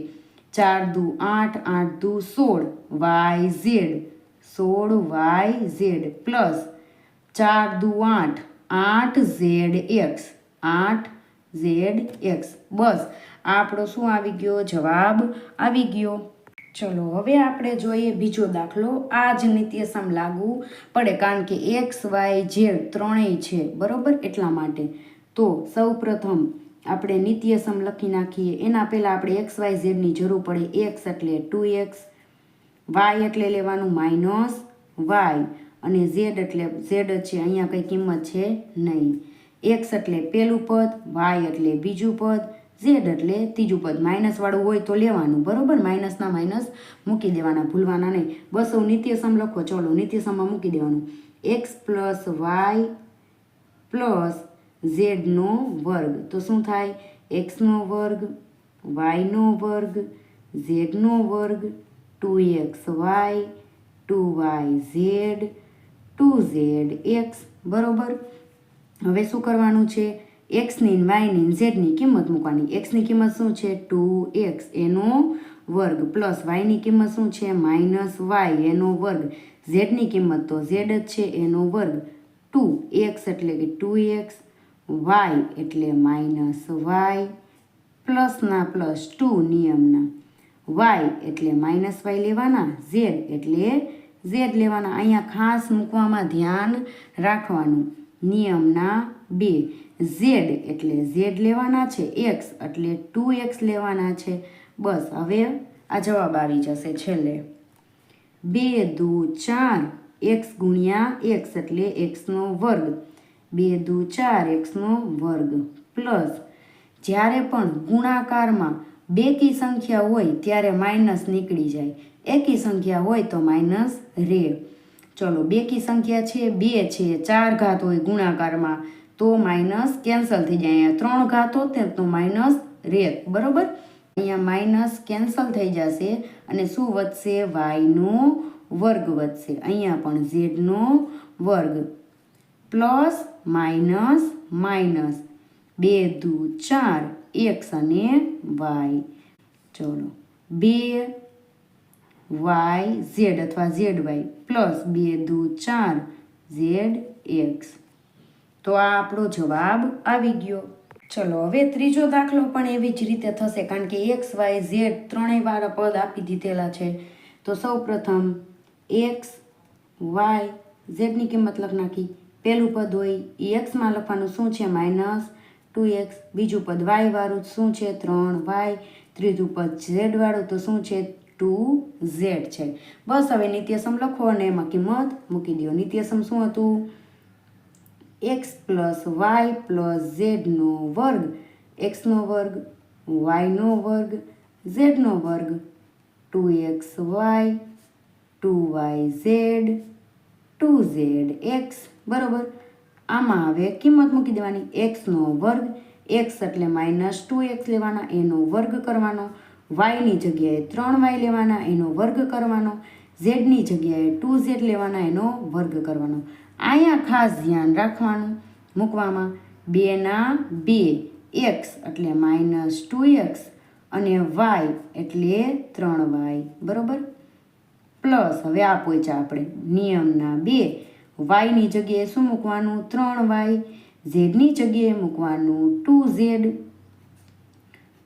4 દુ 8 8 દુ 16 yz 16yz પ્લસ 4 દુ 8 8zx 8zx. બસ આપણો શું આવી ગયો? જવાબ આવી ગયો. ચલો હવે આપણે જોઈએ બીજો દાખલો. આ જ નિત્યસમ લાગુ પડે કારણ કે x y z ત્રણેય છે. બરોબર. એટલા માટે તો સૌ પ્રથમ આપણે નિત્યસમ લખી નાખીએ. એના પહેલાં આપણે x y z ની જરૂર પડે. x એટલે 2x, y એટલે લેવાનું -y અને z એટલે z છે, અહીંયા કંઈ કિંમત છે નહીં. x એટલે પહેલું પદ, y એટલે બીજું પદ, z એટલે ત્રીજું પદ. માઇનસ વાળું હોય તો લેવાનું. બરોબર. માઇનસના માઇનસ મૂકી દેવાના, ભૂલવાના નહીં. બસ નિત્યસમ લખો. ચલો નિત્યસમમાં મૂકી દેવાનું. એક્સ પ્લસ વાય પ્લસ ઝેડનો વર્ગ. તો શું થાય? એક્સનો વર્ગ, વાયનો વર્ગ, ઝેડનો વર્ગ, 2xy, 2yz, 2zx. બરોબર. હવે શું કરવાનું છે? એક્સની, વાયની, ઝેડની કિંમત મૂકવાની. એક્સની કિંમત શું છે? 2x એનો વર્ગ પ્લસ વાયની કિંમત શું છે? માઇનસ વાય એનો વર્ગ. ઝેડની કિંમત તો ઝેડ જ છે એનો વર્ગ. 2x એટલે કે 2x, વાય એટલે માઇનસ વાય, પ્લસના પ્લસ 2 નિયમના. વાય એટલે માઇનસ વાય લેવાના, ઝેડ એટલે ઝેડ લેવાના. અહીંયા ખાસ મૂકવામાં ધ્યાન રાખવાનું. નિયમના 2. ઝેડ એટલે ઝેડ લેવાના છે, એક્સ એટલે 2x લેવાના છે. બસ હવે આ જવાબ આવી જશે છેલ્લે. 2 દુ 4 એક્સ ગુણ્યા એક્સ એટલે એક્સનો વર્ગ. 2 દુ 4 એક્સનો વર્ગ પ્લસ જ્યારે પણ ગુણાકારમાં બેકી સંખ્યા હોય ત્યારે માઇનસ નીકળી જાય. એકી સંખ્યા હોય તો માઇનસ રહે. ચલો બેકી સંખ્યા છે 2 છે, 4 ઘાત હોય ગુણાકારમાં તો માઇનસ કેન્સલ થઈ જાય. અહીંયા 3 ઘાત હોત તો માઇનસ રહે. બરોબર. અહીંયા માઇનસ કેન્સલ થઈ જશે અને શું વધશે? વાયનો વર્ગ વધશે. અહીંયા પણ ઝેડનો વર્ગ પ્લસ માઇનસ માઇનસ 2 દુ 4 એક્સ અને વાય. ચલો 2 વાય ઝેડ અથવા ઝેડ વાય પ્લસ 2 દુ 4 ઝેડ એક્સ. તો આ આપણો જવાબ આવી ગયો. ચલો હવે ત્રીજો દાખલો પણ એવી જ રીતે થશે કારણ કે એક્સ વાય ઝેડ ત્રણેય વાળા પદ આપી દીધેલા છે. તો સૌ પ્રથમ એક્સ વાય ઝેડની કિંમત લખ નાખી. પહેલું પદ હોય એ એક્સમાં લખવાનું શું છે? Minus 2x. બીજું પદ વાય વાળું શું છે? 3y. ત્રીજું પદ ઝેડ વાળું તો શું છે? 2z છે. બસ હવે નિત્યસમ લખો અને એમાં કિંમત મૂકી દો. નિત્યસમ શું હતું? એક્સ પ્લસ વાય પ્લસ ઝેડનો વર્ગ, એક્સનો વર્ગ, વાયનો વર્ગ, ઝેડનો વર્ગ, 2xy, 2yz, 2zx. બરાબર. આમાં હવે કિંમત મૂકી દેવાની. એક્સનો વર્ગ, એક્સ એટલે માઇનસ 2x લેવાના એનો વર્ગ કરવાનો, વાયની જગ્યાએ 3y લેવાના એનો વર્ગ કરવાનો, ઝેડની જગ્યાએ 2z લેવાના એનો વર્ગ કરવાનો. અહીંયા ખાસ ધ્યાન રાખવાનું મૂકવામાં. 2 ના 2 એક્સ એટલે માઇનસ 2x અને વાય એટલે 3y. બરાબર. પ્લસ હવે આ પહોંચ્યા આપણે નિયમના 2. વાયની જગ્યાએ શું મૂકવાનું? 3y. ઝેડની જગ્યાએ મૂકવાનું 2z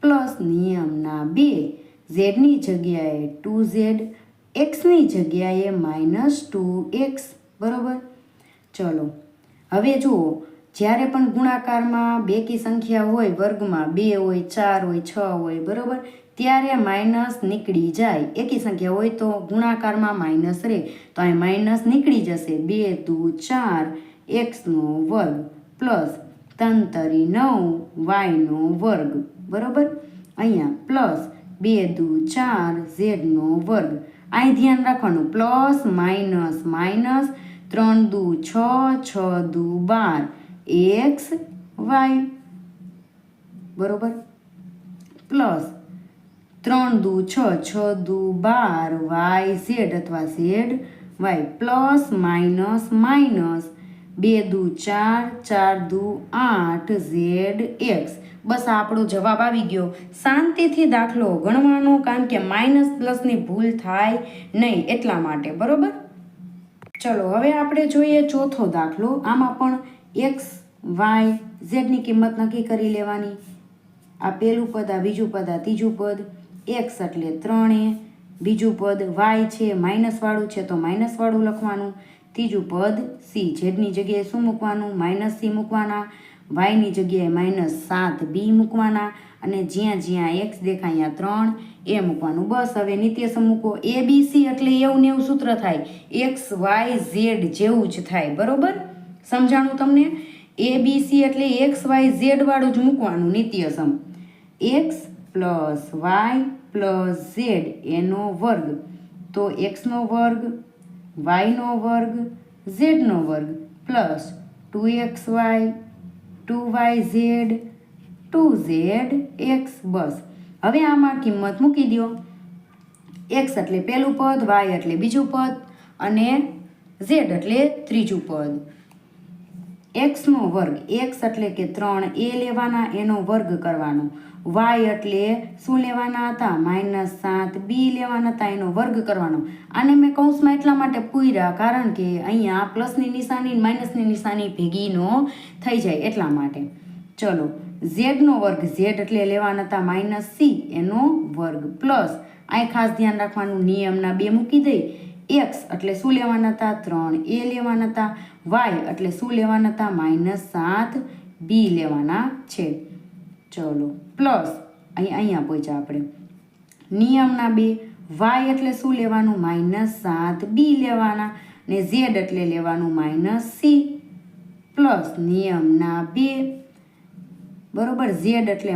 પ્લસ નિયમના 2. ઝેડની જગ્યાએ 2z, એક્સની જગ્યાએ માઇનસ 2x. બરાબર. ચલો હવે જુઓ, જ્યારે પણ ગુણાકારમાં બેકી સંખ્યા હોય વર્ગમાં 2 હોય, 4 હોય, 6 હોય, બરાબર, ત્યારે માઇનસ નીકળી જાય. એકી સંખ્યા હોય તો ગુણાકારમાં માઇનસ રહે તો અહીં માઇનસ નીકળી જશે. 2 દુ 4 એક્સનો વર્ગ પ્લસ 3 તરી 9 વાયનો વર્ગ. બરાબર. અહીંયા પ્લસ 2 દુ 4 ઝેડનો વર્ગ. અહીં ધ્યાન રાખવાનું પ્લસ માઇનસ માઇનસ 3 દુ 6, 6 દુ 12 એક્સ વાય. બરાબર. પ્લસ 3 દુ 6, 6 દુ 12 વાય ઝેડ અથવા z y plus minus minus 2 દુ 4, 4 દુ 8 ઝેડ એક્સ. બસ આપણો જવાબ આવી ગયો. શાંતિથી દાખલો ગણવાનો કારણ કે માઇનસ પ્લસની ભૂલ થાય નહીં એટલા માટે. બરાબર. ચલો હવે આપણે જોઈએ ચોથો દાખલો. આમાં પણ એક્સ વાય ઝેડની કિંમત નક્કી કરી લેવાની. આ પહેલું પદ, આ બીજું પદ, આ ત્રીજું પદ. એક્સ એટલે 3, બીજું પદ વાય છે માઇનસવાળું છે તો માઇનસવાળું લખવાનું. ત્રીજું પદ સી, ઝેડની જગ્યાએ શું મૂકવાનું? માઇનસ સી મૂકવાના. વાયની જગ્યાએ માઇનસ 7b મૂકવાના અને જ્યાં જ્યાં એક્સ દેખાય ત્યાં 3 એ મૂકવાનું. બસ હવે નિત્યસમ મૂકો. ABC એટલે એવું ને એવું સૂત્ર થાય, એક્સ વાય ઝેડ જેવું જ થાય. બરોબર. સમજાણું તમને? ABC એટલે એક્સ વાય ઝેડ વાળું જ મૂકવાનું નિત્યસમ. X plus Y plus Z એનો વર્ગ. તો એક્સનો વર્ગ, વાયનો વર્ગ, ઝેડનો વર્ગ પ્લસ 2xy 2yz 2zx. બસ હવે આમાં કિંમત મૂકી દો. x એટલે પહેલું પદ, y એટલે બીજું પદ અને z એટલે ત્રીજું પદ. x નો વર્ગ, x એટલે કે 3a લેવાના, એનો વર્ગ કરવાનો. y એટલે શું લેવાના હતા? -7b લેવાના હતા, એનો વર્ગ કરવાનો. આને મેં કૌંસમાં એટલા માટે પૂર્યા કારણ કે અહીંયા પ્લસની નિશાની માઇનસની નિશાની ભેગી નો થઈ જાય એટલા માટે. ચલો ઝેડનો વર્ગ, ઝેડ એટલે લેવાના હતા -c એનો વર્ગ પ્લસ અહીં ખાસ ધ્યાન રાખવાનું નિયમના 2 મૂકી દઈ. x એટલે શું લેવાના હતા? 3a લેવાના હતા. y એટલે શું લેવાના હતા? -7b લેવાના છે. ચલો પ્લસ અહીંયા પહોંચ્યા આપણે નિયમના 2. y એટલે શું લેવાનું? -7b લેવાના ને z એટલે લેવાનું -c પ્લસ નિયમના 2 બરોબર. z એટલે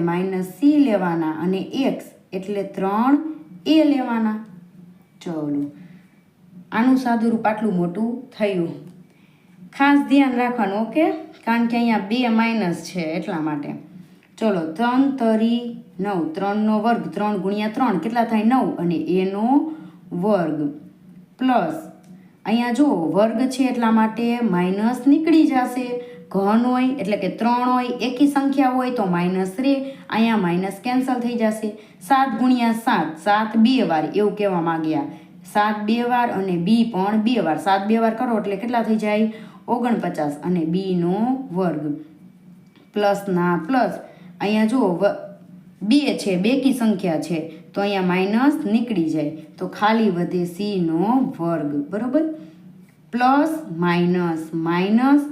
-c લેવાના અને x એટલે 3a લેવાના. ચલો આનું સાદુરૂપ આટલું મોટું થયું. ખાસ ધ્યાન રાખવાનું ઓકે, કારણ કે અહીંયા 2 માઇનસ છે એટલા માટે. ચલો 3 તરી 9, 3નો વર્ગ 3 ગુણ્યા 3 કેટલા થાય? 9 અને એનો વર્ગ પ્લસ અહીંયા જો વર્ગ છે એટલા માટે માઇનસ નીકળી જશે. ઘન હોય એટલે કે 3 હોય, એકી સંખ્યા હોય તો માઇનસ રે, અહીંયા માઇનસ કેન્સલ થઈ જશે. 7 ગુણ્યા 7, 7 2 વાર એવું કહેવા માંગ્યા. 7 2 વાર અને બી પણ 2 વાર. 7 2 વાર કરો એટલે કેટલા થઈ જાય? 49 અને બીનો વર્ગ પ્લસના પ્લસ. અહીંયા જો 2 છે, બેકી સંખ્યા છે તો અહીંયા માઇનસ નીકળી જાય તો ખાલી વધે c નો વર્ગ બરોબર. પ્લસ માઇનસ માઇનસ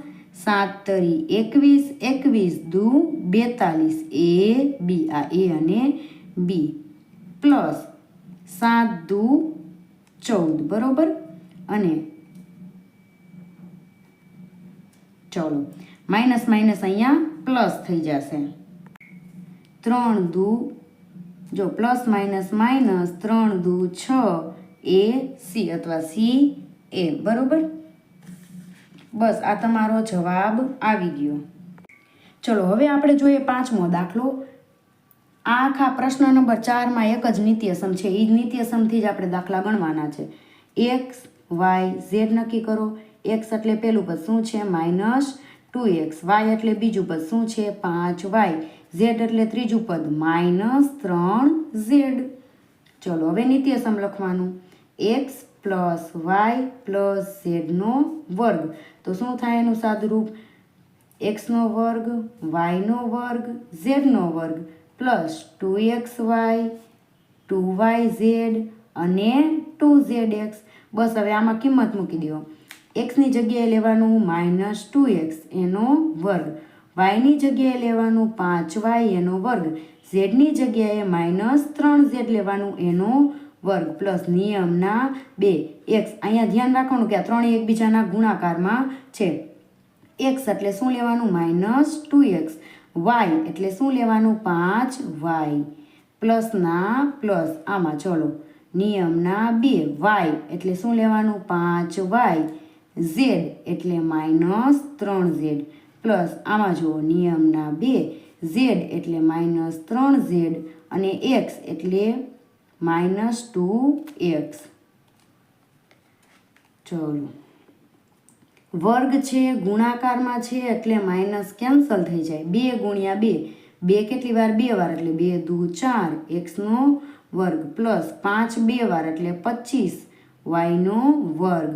7 તરી 21, 21 દુ 42 a b, આ a અને b પ્લસ 7 દુ 14 બરોબર. અને ચલો માઇનસ માઇનસ અહીંયા પ્લસ થઈ જશે. 3 દુ જો પ્લસ માઇનસ માઇનસ 3 દુ 6 a c અથવા c a બરોબર. બસ આ તમારો જવાબ આવી ગયો. ચલો હવે આપણે જોઈએ 5મો દાખલો. આ આખા પ્રશ્ન નંબર 4માં એક જ નિત્યસમ છે. એ નિત્યસમથી જ આપણે દાખલા ગણવાના છે. x y z નક્કી કરો. x એટલે પહેલું પદ શું છે? -2x. y એટલે બીજું પદ શું છે? 5y. z એટલે ત્રીજું પદ -3z. ચલો હવે નિત્યસમ લખવાનું. x plus y plus z નો વર્ગ. તો શું થાય એનું સાદુરૂપ? x નો વર્ગ, y નો વર્ગ, z નો વર્ગ પ્લસ 2xy 2yz અને 2zx. બસ હવે આમાં કિંમત મૂકી દો. xની જગ્યાએ લેવાનું -2x એનો વર્ગ, yની જગ્યાએ લેવાનું 5y એનો વર્ગ, zની જગ્યાએ -3z લેવાનું એનો વર્ગ પ્લસ નિયમના 2 x. અહીંયા ધ્યાન રાખવાનું કે આ ત્રણેય એકબીજાના ગુણાકારમાં છે. x એટલે શું લેવાનું? -2x. y એટલે શું લેવાનું? 5y પ્લસના પ્લસ આમાં ચલો નિયમના 2 y એટલે શું લેવાનું? 5y. z એટલે -3z પ્લસ આમાં જુઓ નિયમના 2 z એટલે -3z અને x એટલે -2x. ચલો વર્ગ છે ગુણાકારમાં છે એટલે માઇનસ કેન્સલ થઈ જાય. 2 ગુણ્યા 2, 2 કેટલી વાર? 2 વાર એટલે 2 દુ 4 x નો વર્ગ પ્લસ 5 2 વાર એટલે 25 y નો વર્ગ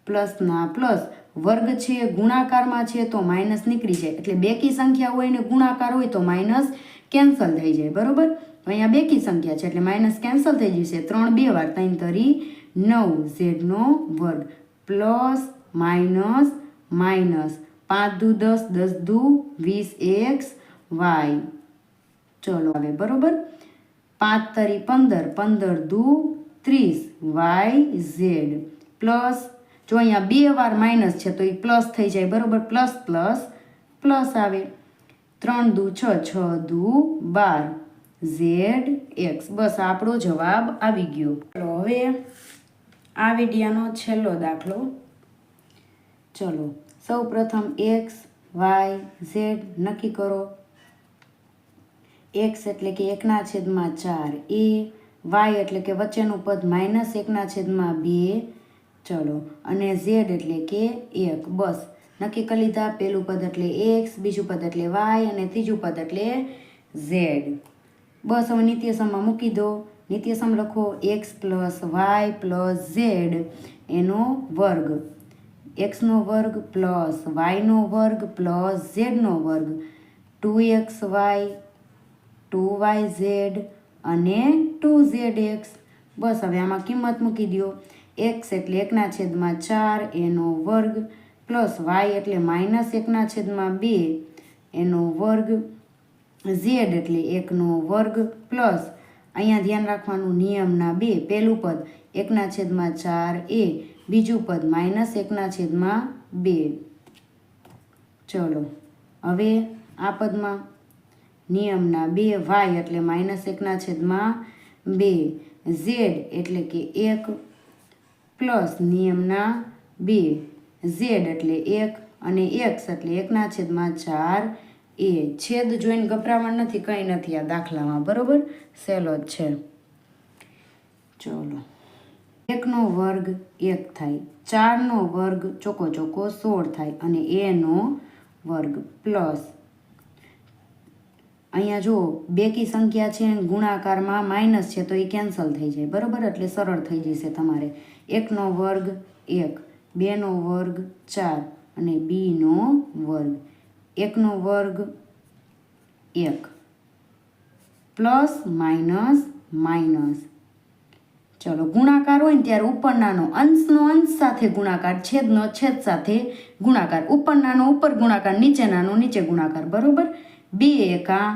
પ્લસના પ્લસ. વર્ગ છે ગુણાકારમાં છે તો માઇનસ નીકળી જાય એટલે બેકી સંખ્યા હોય ને ગુણાકાર હોય તો માઇનસ કેન્સલ થઈ જાય બરોબર. અહીંયા બેકી સંખ્યા છે એટલે માઇનસ કેન્સલ થઈ જશે. 3 2 વાર 3 તરી 9 z નો વર્ગ પ્લસ માઇનસ માઇનસ 5 દુ 10, 10 દુ 20x y. ચલો હવે બરોબર. 5 તરી 15, 15 દુ 30 yz પ્લસ જો અહીંયા 2 વાર માઇનસ છે તો એ પ્લસ થઈ જાય બરોબર. પ્લસ પ્લસ પ્લસ આવે. 3 દુ 6, 6 દુ 12 zx. બસ આપણો જવાબ આવી ગયો. ચલો હવે આ વિડિયાનો છેલ્લો દાખલો. ચલો સૌ પ્રથમ એક્સ વાય ઝેડ નક્કી કરો. એક્સ એટલે કે 1/4 એ, વાય એટલે કે વચ્ચેનું પદ -1/2. ચલો અને ઝેડ એટલે કે 1. બસ નક્કી કરી લીધા. પહેલું પદ એટલે એક્સ, બીજું પદ એટલે વાય અને ત્રીજું પદ એટલે ઝેડ. બસ હવે નિત્યસમમાં મૂકી દો. નિત્યસમ લખો x plus Y plus Z એનો વર્ગ, એક્સનો વર્ગ પ્લસ વાયનો વર્ગ પ્લસ ઝેડનો વર્ગ, 2xy 2yz અને 2zx. બસ હવે આમાં કિંમત મૂકી દો. એક્સ એટલે 1/4 એનો વર્ગ પ્લસ વાય એટલે -1/2 એનો વર્ગ, ઝેડ એટલે 1નો વર્ગ પ્લસ અહીંયા ધ્યાન રાખવાનું નિયમના 2. પહેલું પદ 1/4 એ, બીજું પદ -1/2. ચલો હવે આ પદમાં નિયમના 2 વાય એટલે -1/2, ઝેડ એટલે કે 1 પ્લસ નિયમના 2 ઝેડ એટલે 1 અને એક્સ એટલે 1/4 એ. છેદ જોઈને ગભરાવાનું નથી, કંઈ નથી આ દાખલામાં, બરોબર? સહેલો જ છે. ચલો 1નો વર્ગ 1 થાય, 4નો વર્ગ ચોકો 16 થાય અને એનો વર્ગ પ્લસ અહીંયા જો બેકી સંખ્યા છે ગુણાકારમાં માઇનસ છે તો એ કેન્સલ થઈ જાય, બરાબર? એટલે સરળ થઈ જશે તમારે. 1નો વર્ગ 1, 2નો વર્ગ 4 અને બીનો વર્ગ. 1નો વર્ગ 1 પ્લસ માઇનસ માઇનસ. ચલો ગુણાકાર હોય ને ત્યારે ઉપરનાનો અંશનો અંશ સાથે ગુણાકાર, છેદનો છેદ સાથે ગુણાકાર, ઉપરનાનો ઉપર ગુણાકાર, નીચેનાનો નીચે ગુણાકાર, બરાબર? 2 એકા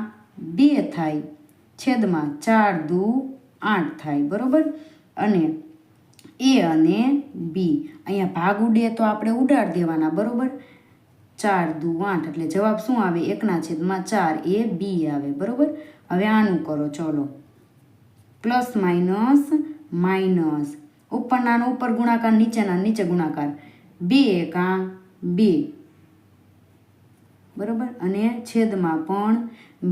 2 થાય, છેદમાં 4 દુ 8 થાય, બરાબર? અને એ અને બી અહીંયા ભાગ ઉડે તો આપણે ઉડાડી દેવાના, બરાબર? 4 દુ 8 એટલે જવાબ શું આવે? 1/4 એ બી આવે, બરાબર? હવે આનું કરો. ચલો પ્લસ માઇનસ માઇનસ, ઉપરનાનો ઉપર ગુણાકાર, નીચેના નીચે ગુણાકાર, 2 એકા 2, બરાબર? અને છેદમાં પણ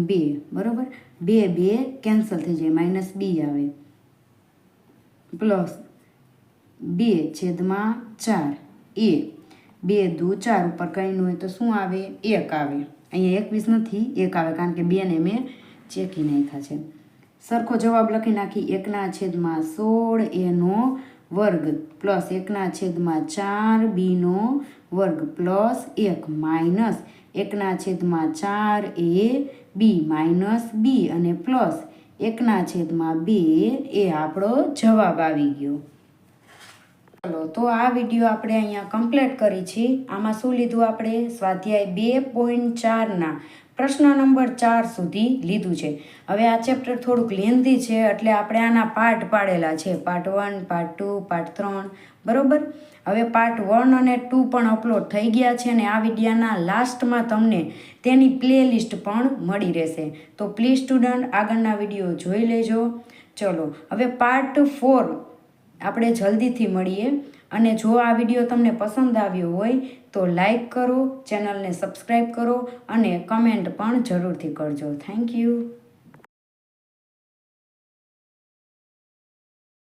2, બરાબર? 2 કેન્સલ થઈ જાય, -b આવે, પ્લસ 2/4 એ, 2 દુ 4 ઉપર કંઈ ન હોય તો શું આવે? 1 આવે. અહીંયા 21 નથી, 1 આવે કારણ કે 2ને મેં ચેકી નાખ્યા છે. સરખો જવાબ લખી નાખી. 1/16 એનો વર્ગ પ્લસ 1/4 બીનો વર્ગ પ્લસ 1 માઇનસ 1/4 એ બી માઇનસ બી અને પ્લસ 1/2 એ આપણો જવાબ આવી ગયો. ચલો તો આ વિડીયો આપણે અહીંયા કમ્પ્લીટ કરી છે. આમાં શું લીધું આપણે? સ્વાધ્યાય 2.4ના પ્રશ્ન નંબર 4 સુધી લીધું છે. હવે આ ચેપ્ટર થોડુંક લેન્ધી છે એટલે આપણે આના પાર્ટ પાડેલા છે, પાર્ટ 1, પાર્ટ 2, પાર્ટ 3, બરાબર? હવે પાર્ટ 1 અને 2 પણ અપલોડ થઈ ગયા છે અને આ વિડીયોના લાસ્ટમાં તમને તેની પ્લેલિસ્ટ પણ મળી રહેશે. તો પ્લીઝ સ્ટુડન્ટ આગળના વિડીયો જોઈ લેજો. ચલો હવે પાર્ટ 4 આપણે જલ્દીથી મળીએ. અને જો આ વિડીયો તમને પસંદ આવ્યો હોય તો લાઈક કરો, ચેનલને સબસ્ક્રાઈબ કરો અને કમેન્ટ પણ જરૂરથી કરજો. Thank you.